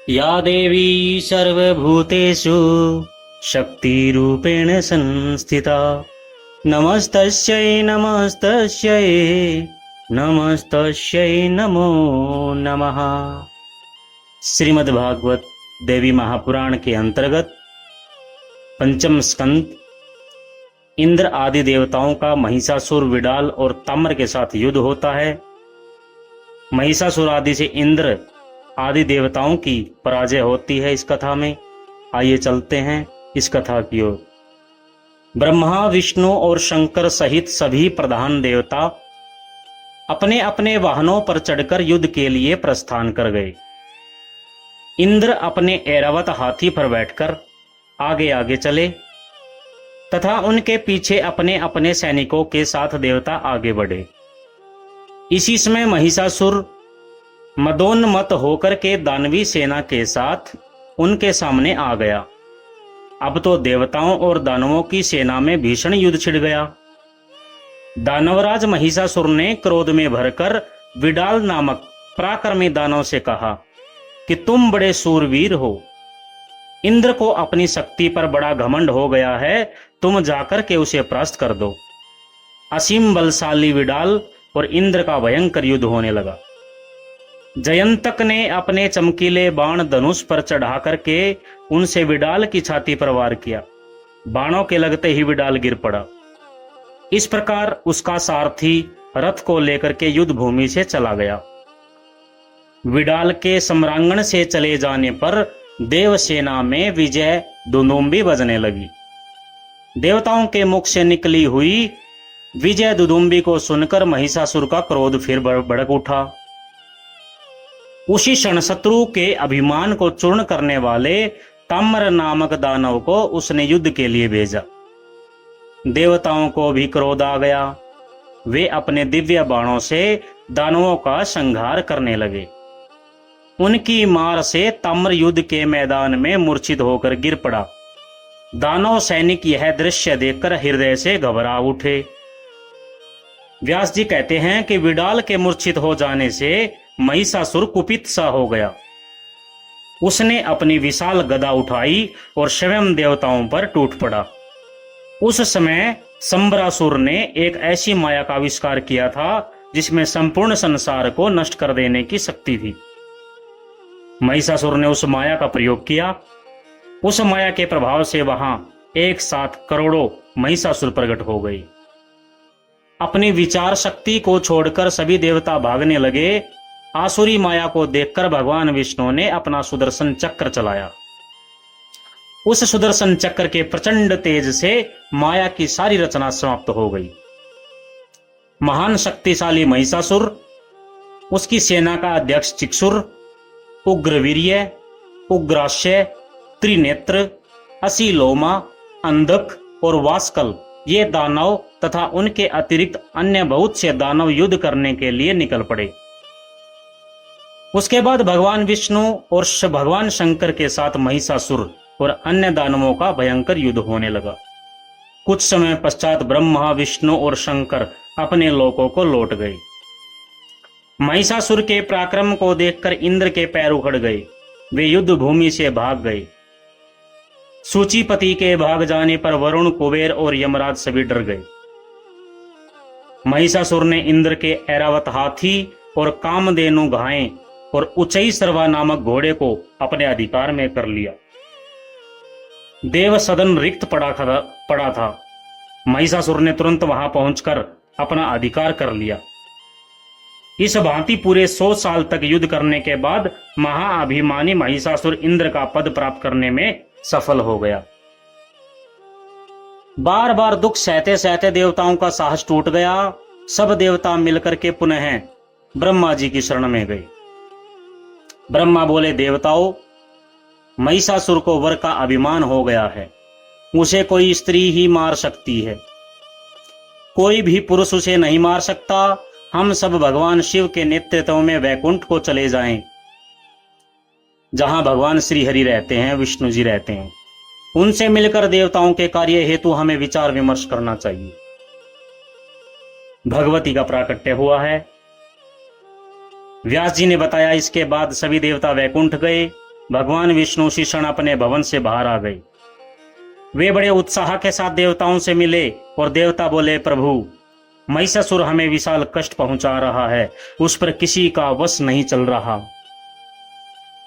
या देवी सर्वभूतेषु शक्तिरूपेण संस्थिता नमस्तस्यै नमस्तस्यै नमस्तस्यै नमो नमः। श्रीमद्भागवत देवी महापुराण के अंतर्गत पंचम स्कंद इंद्र आदि देवताओं का महिषासुर, विडाल और ताम्र के साथ युद्ध होता है। महिषासुर आदि से इंद्र आदि देवताओं की पराजय होती है इस कथा में। आइए चलते हैं इस कथा की ओर। ब्रह्मा, विष्णु और शंकर सहित सभी प्रधान देवता अपने अपने वाहनों पर चढ़कर युद्ध के लिए प्रस्थान कर गए। इंद्र अपने ऐरावत हाथी पर बैठकर आगे आगे चले तथा उनके पीछे अपने अपने सैनिकों के साथ देवता आगे बढ़े। इसी समय महिषासुर मदोन्मत्त होकर के दानवी सेना के साथ उनके सामने आ गया। अब तो देवताओं और दानवों की सेना में भीषण युद्ध छिड़ गया। दानवराज महिषासुर ने क्रोध में भरकर विडाल नामक पराक्रमी दानव से कहा कि तुम बड़े सूरवीर हो, इंद्र को अपनी शक्ति पर बड़ा घमंड हो गया है, तुम जाकर के उसे परास्त कर दो। असीम बलशाली विडाल और इंद्र का भयंकर युद्ध होने लगा। जयंतक ने अपने चमकीले बाण धनुष पर चढ़ा करके उनसे विडाल की छाती पर वार किया। बाणों के लगते ही विडाल गिर पड़ा। इस प्रकार उसका सारथी रथ को लेकर के युद्ध भूमि से चला गया। विडाल के सम्रांगण से चले जाने पर देवसेना में विजय दुदुम्बी बजने लगी। देवताओं के मुख से निकली हुई विजय दुदुम्बी को सुनकर महिषासुर का क्रोध फिर भड़क उठा। उसी क्षण शत्रु के अभिमान को चूर्ण करने वाले ताम्र नामक दानव को उसने युद्ध के लिए भेजा। देवताओं को भी क्रोध आ गया। वे अपने दिव्य बाणों से दानवों का संहार करने लगे। उनकी मार से ताम्र युद्ध के मैदान में मूर्छित होकर गिर पड़ा। दानव सैनिक यह दृश्य देखकर हृदय से घबरा उठे। व्यास जी कहते हैं कि विडाल के मूर्छित हो जाने से महिषासुर कुपित सा हो गया। उसने अपनी विशाल गदा उठाई और स्वयं देवताओं पर टूट पड़ा। उस समय संबरासुर ने एक ऐसी माया का आविष्कार किया था जिसमें संपूर्ण संसार को नष्ट कर देने की शक्ति थी। महिषासुर ने उस माया का प्रयोग किया। उस माया के प्रभाव से वहां एक साथ करोड़ों महिषासुर प्रकट हो गए। अपनी विचार शक्ति को छोड़कर सभी देवता भागने लगे। आसुरी माया को देखकर भगवान विष्णु ने अपना सुदर्शन चक्र चलाया। उस सुदर्शन चक्र के प्रचंड तेज से माया की सारी रचना समाप्त हो गई। महान शक्तिशाली महिषासुर, उसकी सेना का अध्यक्ष चिक्षुर, उग्रवीर्य, उग्राश्य, त्रिनेत्र, असीलोमा, अंधक और वास्कल, ये दानव तथा उनके अतिरिक्त अन्य बहुत से दानव युद्ध करने के लिए निकल पड़े। उसके बाद भगवान विष्णु और भगवान शंकर के साथ महिषासुर और अन्य दानवों का भयंकर युद्ध होने लगा। कुछ समय पश्चात ब्रह्मा, विष्णु और शंकर अपने लोकों को लौट गए। महिषासुर के पराक्रम को देखकर इंद्र के पैर उखड़ गए। वे युद्ध भूमि से भाग गए। सूचीपति के भाग जाने पर वरुण, कुबेर और यमराज सभी डर गए। महिषासुर ने इंद्र के ऐरावत हाथी और कामधेनु गाय और उच्चई सर्वा नामक घोड़े को अपने अधिकार में कर लिया। देव सदन रिक्त पड़ा था। महिषासुर ने तुरंत वहां पहुंचकर अपना अधिकार कर लिया। इस भांति पूरे 100 साल तक युद्ध करने के बाद महाअभिमानी महिषासुर इंद्र का पद प्राप्त करने में सफल हो गया। बार बार दुख सहते सहते देवताओं का साहस टूट गया। सब देवता मिलकर के पुनः ब्रह्मा जी की शरण में गए। ब्रह्मा बोले, देवताओं, महिषासुर को वर का अभिमान हो गया है। उसे कोई स्त्री ही मार सकती है, कोई भी पुरुष उसे नहीं मार सकता। हम सब भगवान शिव के नेतृत्व में वैकुंठ को चले जाएं, जहां भगवान श्री हरि रहते हैं, विष्णु जी रहते हैं। उनसे मिलकर देवताओं के कार्य हेतु हमें विचार विमर्श करना चाहिए। भगवती का प्राकट्य हुआ है। व्यास जी ने बताया, इसके बाद सभी देवता वैकुंठ गए भगवान विष्णु उसी क्षण अपने भवन से बाहर आ गए। वे बड़े उत्साह के साथ देवताओं से मिले और देवता बोले, प्रभु, महिषासुर हमें विशाल कष्ट पहुंचा रहा है, उस पर किसी का वश नहीं चल रहा।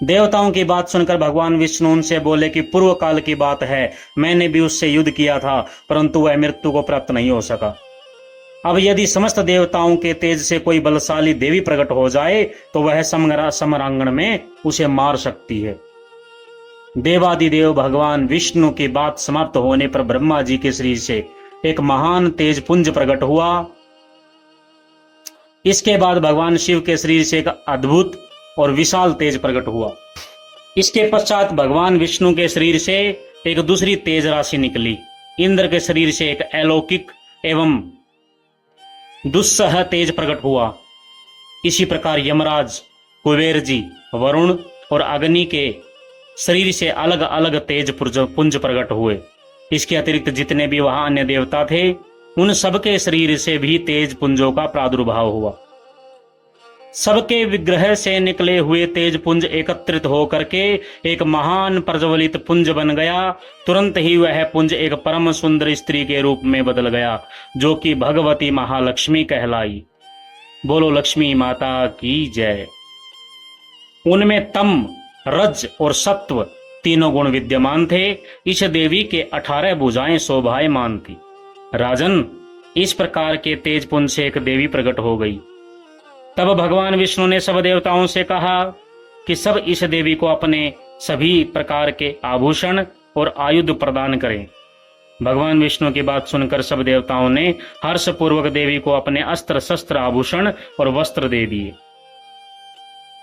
देवताओं की बात सुनकर भगवान विष्णु उनसे बोले कि पूर्व काल की बात है, मैंने भी उससे युद्ध किया था, परंतु वह मृत्यु को प्राप्त नहीं हो सका। अब यदि समस्त देवताओं के तेज से कोई बलशाली देवी प्रकट हो जाए तो वह समरांगण में उसे मार सकती है। देवादिदेव भगवान विष्णु की बात समाप्त होने पर ब्रह्मा जी के शरीर से एक महान तेज पुंज प्रकट हुआ। इसके बाद भगवान शिव के शरीर से एक अद्भुत और विशाल तेज प्रकट हुआ। इसके पश्चात भगवान विष्णु के शरीर से एक दूसरी तेज राशि निकली। इंद्र के शरीर से एक अलौकिक एवं दुस्सह तेज प्रकट हुआ। इसी प्रकार यमराज, कुबेर जी, वरुण और अग्नि के शरीर से अलग अलग तेज पुंज प्रकट हुए। इसके अतिरिक्त जितने भी वहां अन्य देवता थे, उन सबके शरीर से भी तेज पुंजों का प्रादुर्भाव हुआ। सबके विग्रह से निकले हुए तेज पुंज एकत्रित होकर के एक महान प्रज्वलित पुंज बन गया। तुरंत ही वह पुंज एक परम सुंदर स्त्री के रूप में बदल गया, जो कि भगवती महालक्ष्मी कहलाई। बोलो लक्ष्मी माता की जय। उनमें तम, रज और सत्व तीनों गुण विद्यमान थे। इस देवी के 18 भुजाएं शोभायमान थी। राजन, इस प्रकार के तेज पुंज से एक देवी प्रकट हो गई। तब भगवान विष्णु ने सब देवताओं से कहा कि सब इस देवी को अपने सभी प्रकार के आभूषण और आयुध प्रदान करें। भगवान विष्णु की बात सुनकर सब देवताओं ने हर्षपूर्वक देवी को अपने अस्त्र शस्त्र आभूषण और वस्त्र दे दिए।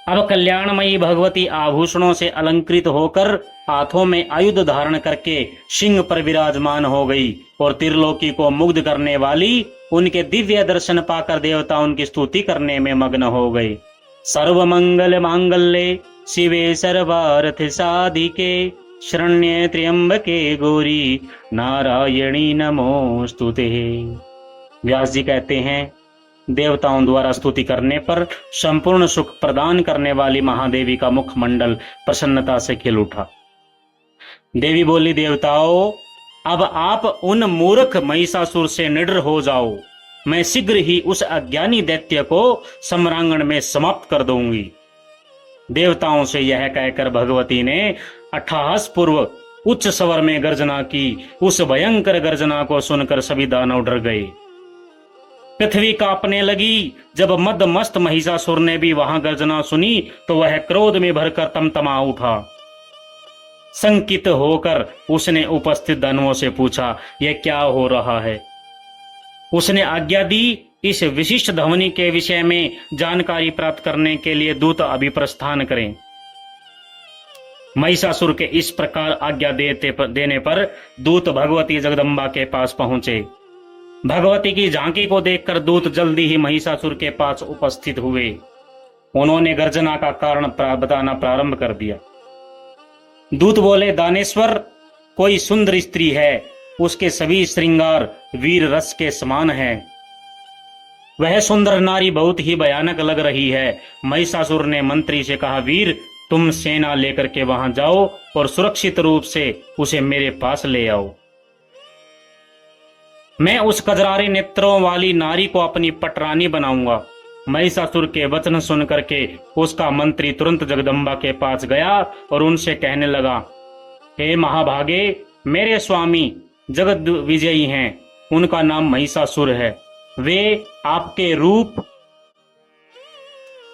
अब कल्याणमयी भगवती आभूषणों से अलंकृत होकर हाथों में आयुध धारण करके सिंह पर विराजमान हो गई और त्रिलोकी को मुग्ध करने वाली उनके दिव्य दर्शन पाकर देवता उनकी स्तुति करने में मग्न हो गए। सर्व मंगल मांगल्ये शिवे सर्वार्थ साधिके शरण्ये त्र्यंबके गौरी नारायणी नमोस्तुते। व्यास जी कहते हैं, देवताओं द्वारा स्तुति करने पर संपूर्ण सुख प्रदान करने वाली महादेवी का मुखमंडल प्रसन्नता से खिल उठा। देवी बोली, देवताओं, अब आप उन मूर्ख महिषासुर से निडर हो जाओ। मैं शीघ्र ही उस अज्ञानी दैत्य को सम्रांगण में समाप्त कर दूंगी। देवताओं से यह कहकर भगवती ने अट्टहास पूर्वक उच्च स्वर में गर्जना की। उस भयंकर गर्जना को सुनकर सभी दानव डर गए। पृथ्वी कांपने लगी। जब मदमस्त महिषासुर ने भी वहां गर्जना सुनी तो वह क्रोध में भरकर तमतमा उठा। संकित होकर उसने उपस्थित दानवों से पूछा, यह क्या हो रहा है? उसने आज्ञा दी, इस विशिष्ट ध्वनि के विषय में जानकारी प्राप्त करने के लिए दूत अभी प्रस्थान करें। महिषासुर के इस प्रकार आज्ञा देने पर दूत भगवती जगदम्बा के पास पहुंचे। भगवती की झांकी को देखकर दूत जल्दी ही महिषासुर के पास उपस्थित हुए। उन्होंने गर्जना का कारण बताना प्रारंभ कर दिया। दूत बोले, दानेश्वर, कोई सुंदर स्त्री है, उसके सभी श्रृंगार वीर रस के समान हैं। वह सुंदर नारी बहुत ही भयानक लग रही है। महिषासुर ने मंत्री से कहा, वीर, तुम सेना लेकर के वहां जाओ और सुरक्षित रूप से उसे मेरे पास ले आओ। मैं उस कजरारे नेत्रों वाली नारी को अपनी पटरानी बनाऊंगा। महिषासुर के वचन सुन करके उसका मंत्री तुरंत जगदम्बा के पास गया और उनसे कहने लगा, हे महाभागे, मेरे स्वामी जगद विजयी हैं, उनका नाम महिषासुर है। वे आपके रूप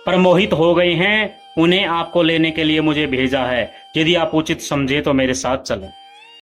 पर मोहित हो गए हैं। उन्हें आपको लेने के लिए मुझे भेजा है। यदि आप उचित समझे तो मेरे साथ चलें।